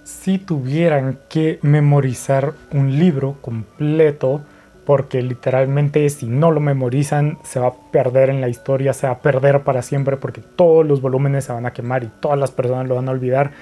Si tuvieran que memorizar un libro completo, porque literalmente si no lo memorizan se va a perder en la historia, se va a perder para siempre porque todos los volúmenes se van a quemar y todas las personas lo van a olvidar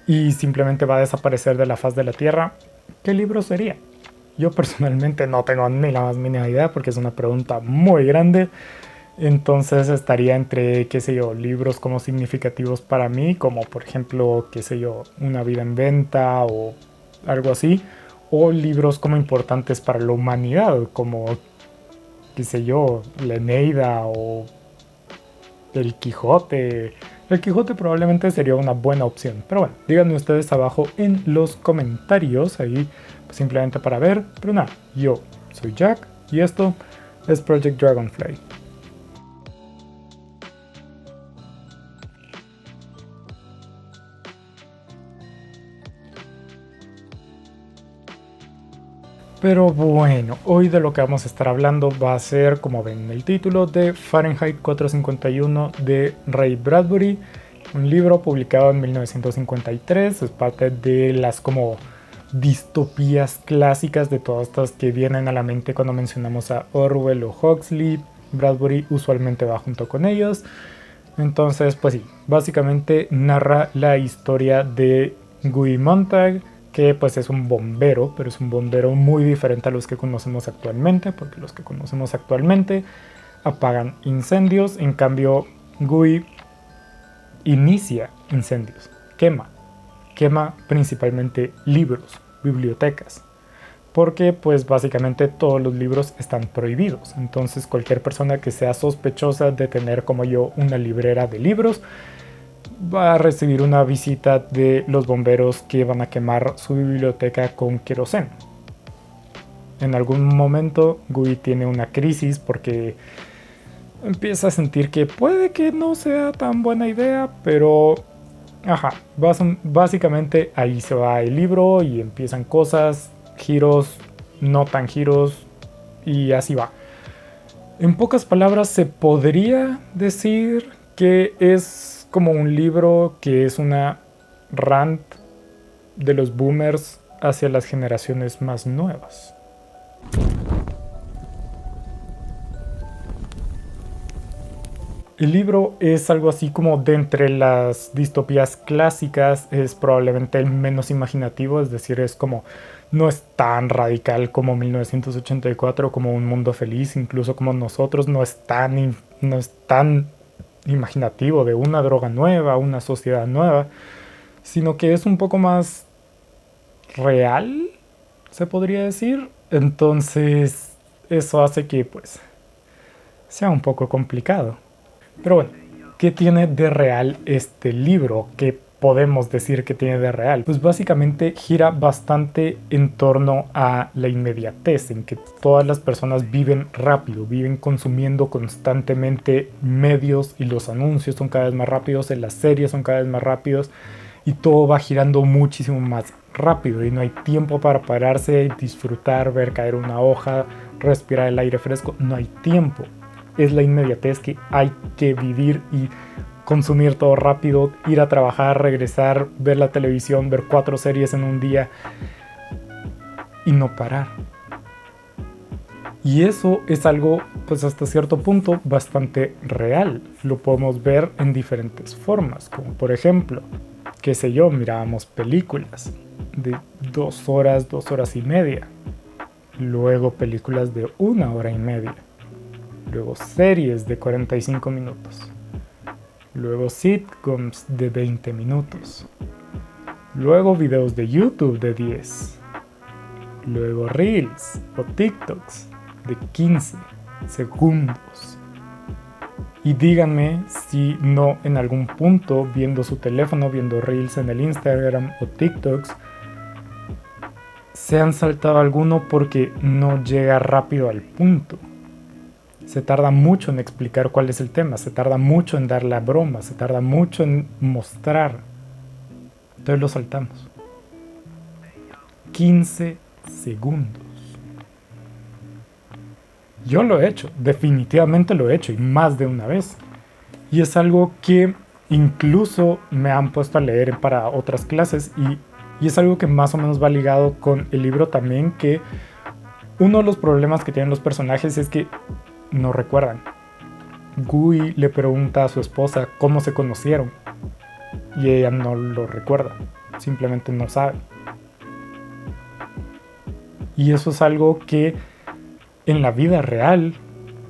y simplemente va a desaparecer de la faz de la Tierra, ¿qué libro sería? Yo personalmente no tengo ni la más mínima idea porque es una pregunta muy grande. Entonces estaría entre, qué sé yo, libros como significativos para mí, como por ejemplo, qué sé yo, Una vida en venta o algo así, o libros como importantes para la humanidad, como, qué sé yo, La Eneida o El Quijote. El Quijote probablemente sería una buena opción, pero bueno, díganme ustedes abajo en los comentarios, ahí pues, simplemente para ver, pero nada, yo soy Jack y esto es Project Dragonfly. Pero bueno, hoy de lo que vamos a estar hablando va a ser, como ven en el título, de Fahrenheit 451 de Ray Bradbury, un libro publicado en 1953, es parte de las como distopías clásicas de todas estas que vienen a la mente cuando mencionamos a Orwell o Huxley. Bradbury usualmente va junto con ellos. Entonces, pues sí, básicamente narra la historia de Guy Montag, que pues es un bombero, pero es un bombero muy diferente a los que conocemos actualmente, porque los que conocemos actualmente apagan incendios, en cambio Guy inicia incendios, quema principalmente libros, bibliotecas, porque pues básicamente todos los libros están prohibidos. Entonces cualquier persona que sea sospechosa de tener como yo una librera de libros va a recibir una visita de los bomberos que van a quemar su biblioteca con queroseno. En algún momento Guy tiene una crisis porque empieza a sentir que puede que no sea tan buena idea, pero ajá, básicamente ahí se va el libro y empiezan cosas, giros, no tan giros y así va. En pocas palabras se podría decir que es como un libro que es una rant de los boomers hacia las generaciones más nuevas. El libro es algo así como de entre las distopías clásicas, es probablemente el menos imaginativo, es decir, es como no es tan radical como 1984, como Un Mundo Feliz, incluso como Nosotros, no es tan imaginativo de una droga nueva, una sociedad nueva, sino que es un poco más real, se podría decir. Entonces, eso hace que pues sea un poco complicado. Pero bueno, ¿qué tiene de real este libro? ¿Qué podemos decir que tiene de real? Pues básicamente gira bastante en torno a la inmediatez, en que todas las personas viven rápido, viven consumiendo constantemente medios y los anuncios son cada vez más rápidos, las series son cada vez más rápidos y todo va girando muchísimo más rápido y no hay tiempo para pararse, disfrutar, ver caer una hoja, respirar el aire fresco, no hay tiempo. Es la inmediatez que hay que vivir y consumir todo rápido, ir a trabajar, regresar, ver la televisión, ver 4 series en un día y no parar. Y eso es algo, pues hasta cierto punto, bastante real. Lo podemos ver en diferentes formas, como por ejemplo, qué sé yo, mirábamos películas de 2 horas, 2 horas y media. Luego películas de 1 hora y media. Luego series de 45 minutos. Luego sitcoms de 20 minutos. Luego videos de YouTube de 10. Luego reels o TikToks de 15 segundos. Y díganme si no en algún punto viendo su teléfono, viendo reels en el Instagram o TikToks, se han saltado alguno porque no llega rápido al punto. Se tarda mucho en explicar cuál es el tema, se tarda mucho en dar la broma, se tarda mucho en mostrar. Entonces lo saltamos. 15 segundos. Yo lo he hecho, definitivamente lo he hecho y más de una vez. Y es algo que incluso me han puesto a leer para otras clases y Y es algo que más o menos va ligado con el libro también, que uno de los problemas que tienen los personajes es que no recuerdan. Gui le pregunta a su esposa cómo se conocieron y ella no lo recuerda, simplemente no sabe. Y eso es algo que en la vida real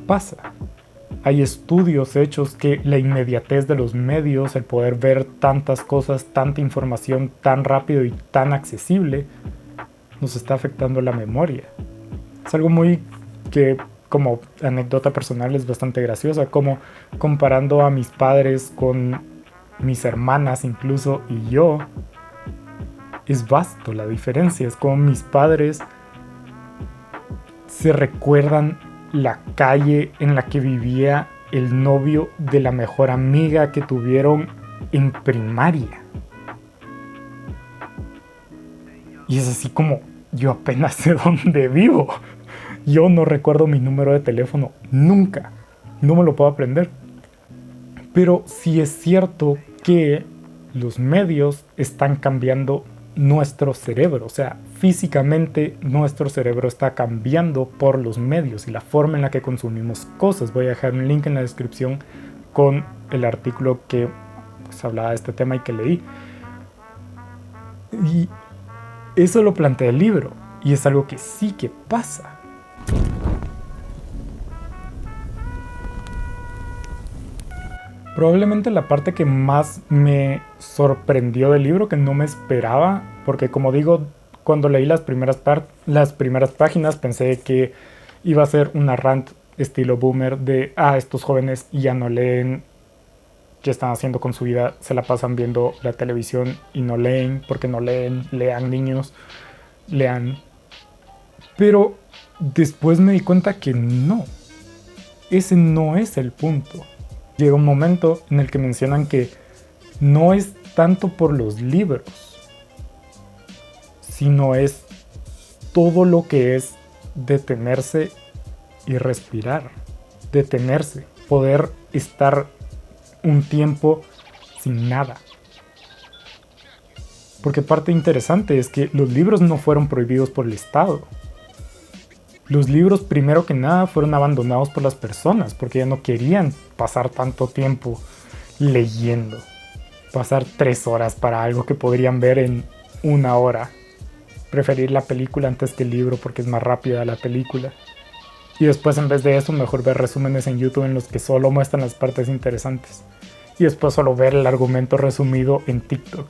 pasa. Hay estudios hechos que la inmediatez de los medios, el poder ver tantas cosas, tanta información tan rápido y tan accesible, nos está afectando la memoria. Es algo muy que, como anécdota personal, es bastante graciosa, como comparando a mis padres con mis hermanas incluso y yo, es vasto la diferencia. Es como mis padres se recuerdan la calle en la que vivía el novio de la mejor amiga que tuvieron en primaria. Y es así como, yo apenas sé dónde vivo. Yo no recuerdo mi número de teléfono nunca. No me lo puedo aprender. Pero sí es cierto que los medios están cambiando nuestro cerebro. O sea, físicamente nuestro cerebro está cambiando por los medios y la forma en la que consumimos cosas. Voy a dejar un link en la descripción con el artículo que pues, hablaba de este tema y que leí. Y eso lo plantea el libro. Y es algo que sí que pasa. Probablemente la parte que más me sorprendió del libro, que no me esperaba, porque como digo, cuando leí las primeras páginas pensé que iba a ser una rant estilo boomer de, estos jóvenes ya no leen, ¿qué están haciendo con su vida? Se la pasan viendo la televisión y no leen, porque no leen, lean niños, lean. Pero después me di cuenta que no, ese no es el punto. Llega un momento en el que mencionan que no es tanto por los libros, sino es todo lo que es detenerse y respirar. Detenerse, poder estar un tiempo sin nada. Porque parte interesante es que los libros no fueron prohibidos por el Estado. Los libros, primero que nada, fueron abandonados por las personas porque ya no querían pasar tanto tiempo leyendo. Pasar 3 horas para algo que podrían ver en 1 hora. Preferir la película antes que el libro porque es más rápida la película. Y después, en vez de eso, mejor ver resúmenes en YouTube en los que solo muestran las partes interesantes. Y después solo ver el argumento resumido en TikTok.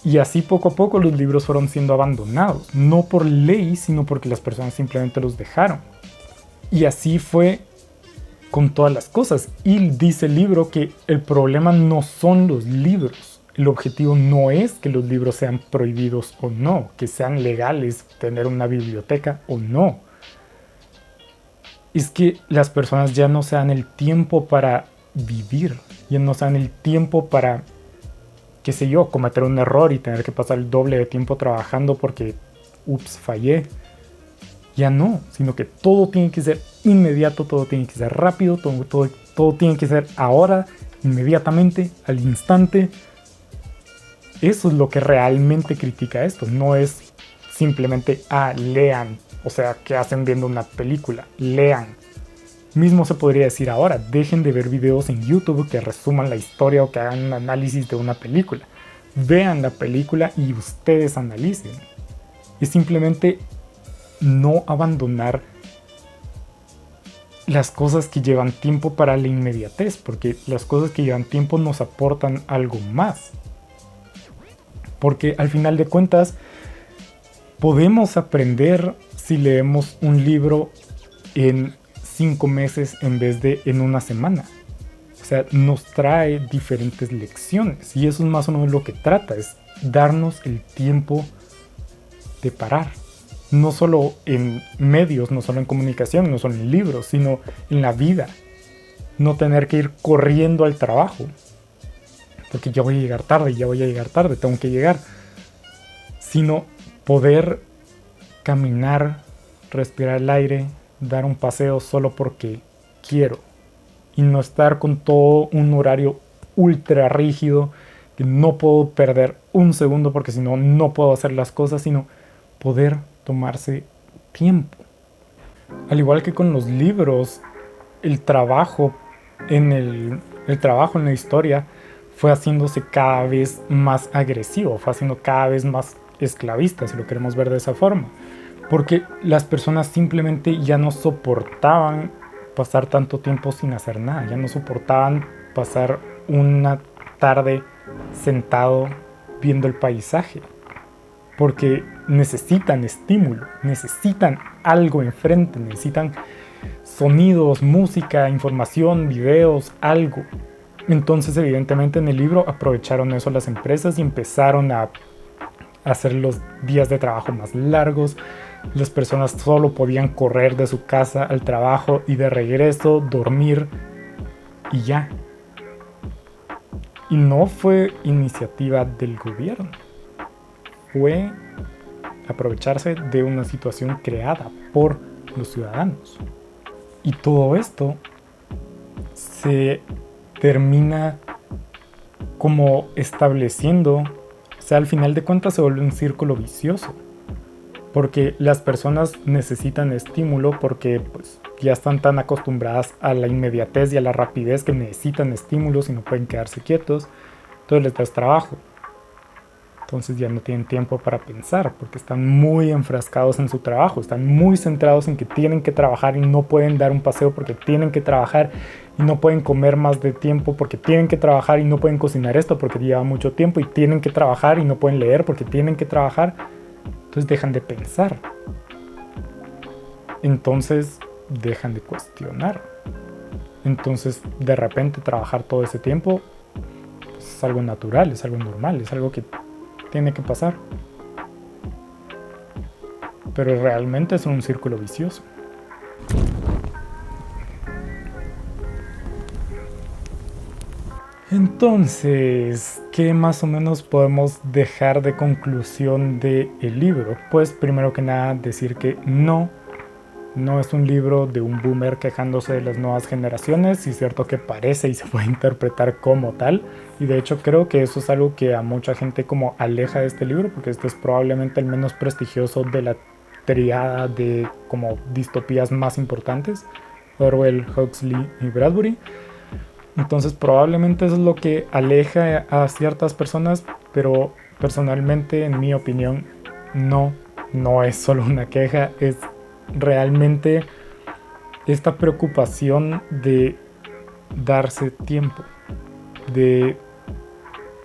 Y así poco a poco los libros fueron siendo abandonados, no por ley, sino porque las personas simplemente los dejaron. Y así fue con todas las cosas. Y dice el libro que el problema no son los libros. El objetivo no es que los libros sean prohibidos o no, que sean legales, tener una biblioteca o no. Es que las personas ya no se dan el tiempo para vivir, ya no se dan el tiempo para, qué sé yo, cometer un error y tener que pasar el doble de tiempo trabajando porque, fallé. Ya no, sino que todo tiene que ser inmediato, todo tiene que ser rápido, todo tiene que ser ahora, inmediatamente, al instante. Eso es lo que realmente critica esto, no es simplemente, lean, o sea, ¿qué hacen viendo una película? Lean. Mismo se podría decir ahora, dejen de ver videos en YouTube que resuman la historia o que hagan un análisis de una película. Vean la película y ustedes analicen. Es simplemente no abandonar las cosas que llevan tiempo para la inmediatez, porque las cosas que llevan tiempo nos aportan algo más. Porque al final de cuentas, podemos aprender si leemos un libro en 5 meses en vez de en 1 semana. O sea, nos trae diferentes lecciones y eso es más o menos lo que trata, es darnos el tiempo de parar. No solo en medios, no solo en comunicación, no solo en libros, sino en la vida. No tener que ir corriendo al trabajo. Porque ya voy a llegar tarde, tengo que llegar. Sino poder caminar, respirar el aire, dar un paseo solo porque quiero. Y no estar con todo un horario ultra rígido que no puedo perder un segundo porque si no, no puedo hacer las cosas, sino poder tomarse tiempo. Al igual que con los libros, el trabajo el trabajo en la historia fue haciéndose cada vez más agresivo, fue haciendo cada vez más esclavista, si lo queremos ver de esa forma. Porque las personas simplemente ya no soportaban pasar tanto tiempo sin hacer nada, ya no soportaban pasar una tarde sentado viendo el paisaje, porque necesitan estímulo, necesitan algo enfrente, necesitan sonidos, música, información, videos, algo. Entonces, evidentemente, en el libro aprovecharon eso las empresas y empezaron a hacer los días de trabajo más largos. Las personas solo podían correr de su casa al trabajo y de regreso, dormir y ya. Y no fue iniciativa del gobierno, fue aprovecharse de una situación creada por los ciudadanos. Y todo esto se termina como estableciendo, o sea, al final de cuentas se vuelve un círculo vicioso, porque las personas necesitan estímulo porque pues, ya están tan acostumbradas a la inmediatez y a la rapidez que necesitan estímulos y no pueden quedarse quietos, entonces les das trabajo. Entonces ya no tienen tiempo para pensar porque están muy enfrascados en su trabajo, están muy centrados en que tienen que trabajar y no pueden dar un paseo porque tienen que trabajar y no pueden comer más de tiempo porque tienen que trabajar y no pueden cocinar esto porque lleva mucho tiempo y tienen que trabajar y no pueden leer porque tienen que trabajar. Entonces dejan de pensar. Entonces dejan de cuestionar. Entonces de repente trabajar todo ese tiempo pues, es algo natural, es algo normal, es algo que tiene que pasar. Pero realmente es un círculo vicioso. Entonces, ¿qué más o menos podemos dejar de conclusión del libro? Pues primero que nada decir que no es un libro de un boomer quejándose de las nuevas generaciones, y es cierto que parece y se puede interpretar como tal, y de hecho creo que eso es algo que a mucha gente como aleja de este libro, porque este es probablemente el menos prestigioso de la triada de como distopías más importantes, Orwell, Huxley y Bradbury. Entonces probablemente eso es lo que aleja a ciertas personas, pero personalmente, en mi opinión, no es solo una queja, es realmente esta preocupación de darse tiempo, de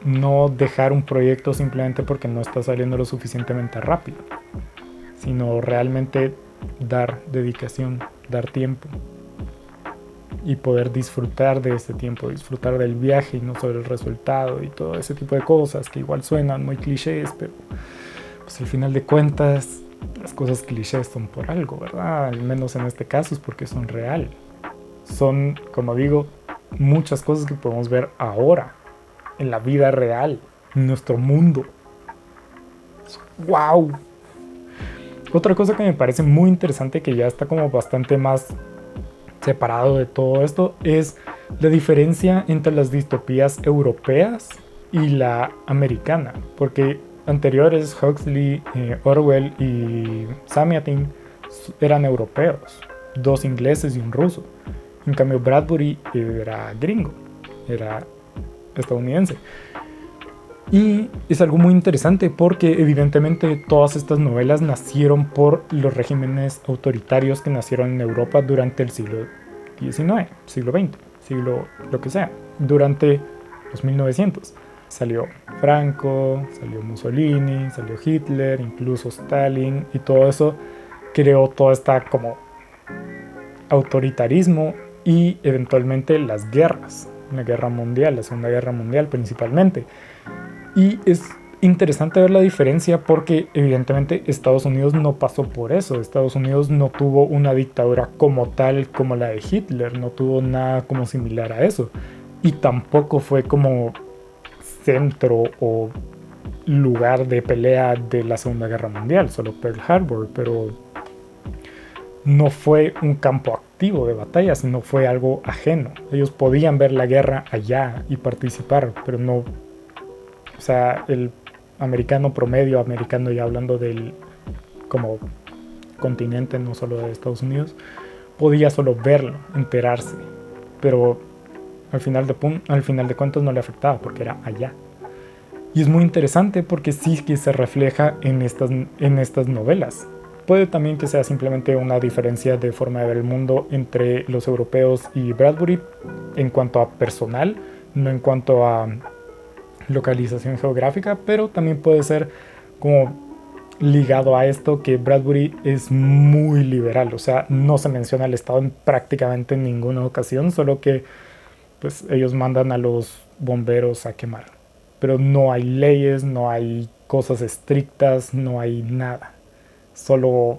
no dejar un proyecto simplemente porque no está saliendo lo suficientemente rápido, sino realmente dar dedicación, dar tiempo y poder disfrutar de ese tiempo, disfrutar del viaje y no solo el resultado y todo ese tipo de cosas que igual suenan muy clichés, pero pues al final de cuentas las cosas clichés son por algo, ¿verdad? Al menos en este caso es porque son real. Son, como digo, muchas cosas que podemos ver ahora, en la vida real, en nuestro mundo. ¡Wow! Otra cosa que me parece muy interesante, que ya está como bastante más separado de todo esto, es la diferencia entre las distopías europeas y la americana. Porque anteriores, Huxley, Orwell y Samiatin eran europeos, dos ingleses y un ruso. En cambio Bradbury era gringo, era estadounidense. Y es algo muy interesante porque evidentemente todas estas novelas nacieron por los regímenes autoritarios que nacieron en Europa durante el siglo XIX, siglo XX, siglo lo que sea, durante los 1900. Salió Franco, salió Mussolini, salió Hitler, incluso Stalin, y todo eso creó toda esta como autoritarismo y eventualmente las guerras, la guerra mundial, la Segunda Guerra Mundial principalmente. Y es interesante ver la diferencia porque evidentemente Estados Unidos no pasó por eso. Estados Unidos no tuvo una dictadura como tal como la de Hitler, no tuvo nada como similar a eso. Y tampoco fue como centro o lugar de pelea de la Segunda Guerra Mundial, solo Pearl Harbor, pero no fue un campo activo de batalla, sino fue algo ajeno. Ellos podían ver la guerra allá y participar, pero no, o sea, el americano promedio, americano ya hablando del como continente, no solo de Estados Unidos, podía solo verlo, enterarse, pero al final de cuentas no le afectaba porque era allá. Y es muy interesante porque sí que se refleja en estas novelas. Puede también que sea simplemente una diferencia de forma de ver el mundo entre los europeos y Bradbury en cuanto a personal, no en cuanto a localización geográfica, pero también puede ser como ligado a esto que Bradbury es muy liberal, o sea, no se menciona el Estado en prácticamente ninguna ocasión, solo que pues ellos mandan a los bomberos a quemar. Pero no hay leyes, no hay cosas estrictas, no hay nada. Solo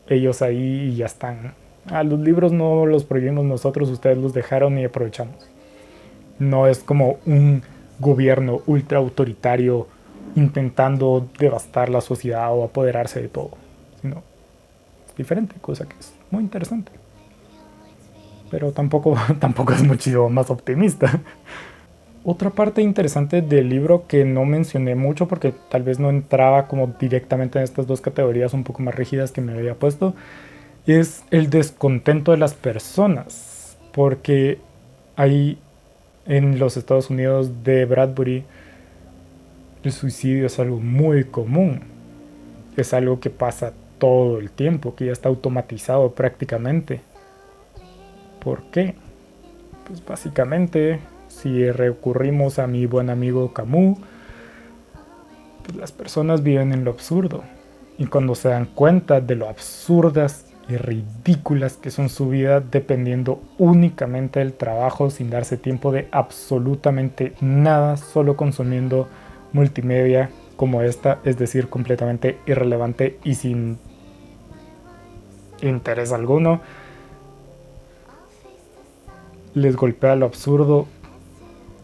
ellos ahí y ya están. A los libros no los prohibimos nosotros, ustedes los dejaron y aprovechamos. No es como un gobierno ultra autoritario intentando devastar la sociedad o apoderarse de todo, sino es diferente, cosa que es muy interesante. Pero tampoco es mucho más optimista. Otra parte interesante del libro que no mencioné mucho porque tal vez no entraba como directamente en estas dos categorías un poco más rígidas que me había puesto es el descontento de las personas, porque ahí en los Estados Unidos de Bradbury el suicidio es algo muy común, es algo que pasa todo el tiempo, que ya está automatizado prácticamente. ¿Por qué? Pues básicamente, si recurrimos a mi buen amigo Camus, pues las personas viven en lo absurdo. Y cuando se dan cuenta de lo absurdas y ridículas que son su vida dependiendo únicamente del trabajo sin darse tiempo de absolutamente nada, solo consumiendo multimedia como esta, es decir, completamente irrelevante y sin interés alguno, les golpea lo absurdo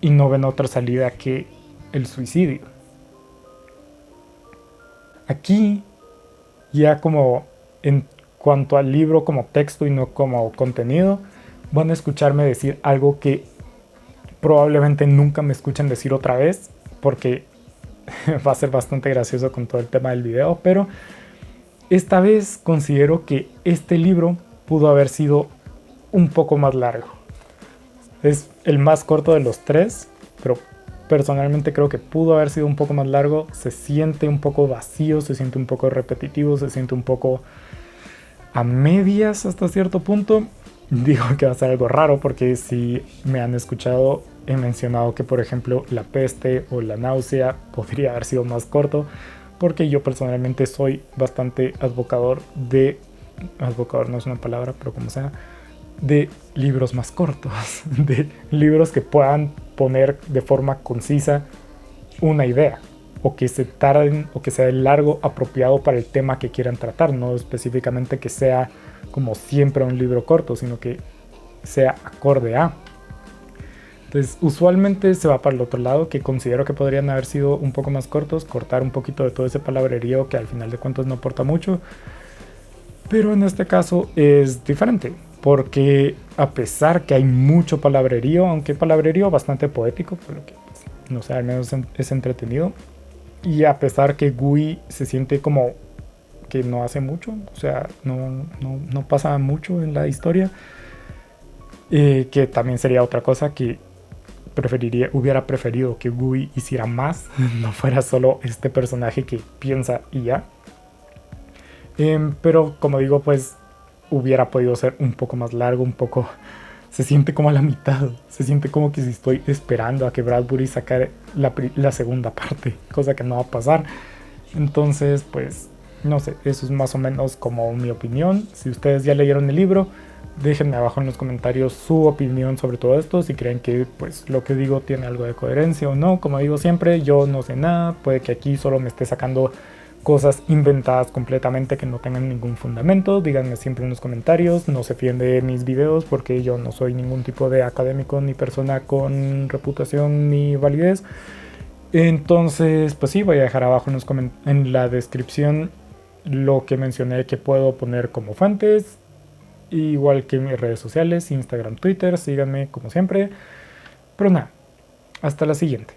y no ven otra salida que el suicidio. Aquí, ya como en cuanto al libro como texto y no como contenido, van a escucharme decir algo que probablemente nunca me escuchen decir otra vez, porque va a ser bastante gracioso con todo el tema del video, pero esta vez considero que este libro pudo haber sido un poco más largo. Es el más corto de los tres, pero personalmente creo que pudo haber sido un poco más largo. Se siente un poco vacío, se siente un poco repetitivo, se siente un poco a medias hasta cierto punto. Digo que va a ser algo raro porque si me han escuchado he mencionado que por ejemplo La peste o La náusea podría haber sido más corto, porque yo personalmente soy bastante advocador no es una palabra, pero como sea, de libros más cortos, de libros que puedan poner de forma concisa una idea, o que se tarden, o que sea el largo apropiado para el tema que quieran tratar, no específicamente que sea como siempre un libro corto, sino que sea acorde a. Entonces usualmente se va para el otro lado, que considero que podrían haber sido un poco más cortos, cortar un poquito de todo ese palabrerío que al final de cuentas no aporta mucho, pero en este caso es diferente, porque a pesar que hay mucho palabrerío, aunque palabrerío bastante poético, por lo que pues, no sé, al menos es entretenido, y a pesar que Gui se siente como que no hace mucho, o sea, no pasa mucho en la historia, que también sería otra cosa que hubiera preferido que Gui hiciera más, no fuera solo este personaje que piensa y ya. Pero como digo, pues hubiera podido ser un poco más largo, un poco... Se siente como a la mitad, se siente como que si estoy esperando a que Bradbury saque la segunda parte, cosa que no va a pasar. Entonces, pues, no sé, eso es más o menos como mi opinión. Si ustedes ya leyeron el libro, déjenme abajo en los comentarios su opinión sobre todo esto, si creen que pues lo que digo tiene algo de coherencia o no. Como digo siempre, yo no sé nada, puede que aquí solo me esté sacando cosas inventadas completamente que no tengan ningún fundamento. Díganme siempre en los comentarios, no se fíen de mis videos porque yo no soy ningún tipo de académico ni persona con reputación ni validez. Entonces, pues sí, voy a dejar abajo en la descripción lo que mencioné que puedo poner como fuentes, igual que en mis redes sociales, Instagram, Twitter, síganme como siempre. Pero nada, hasta la siguiente.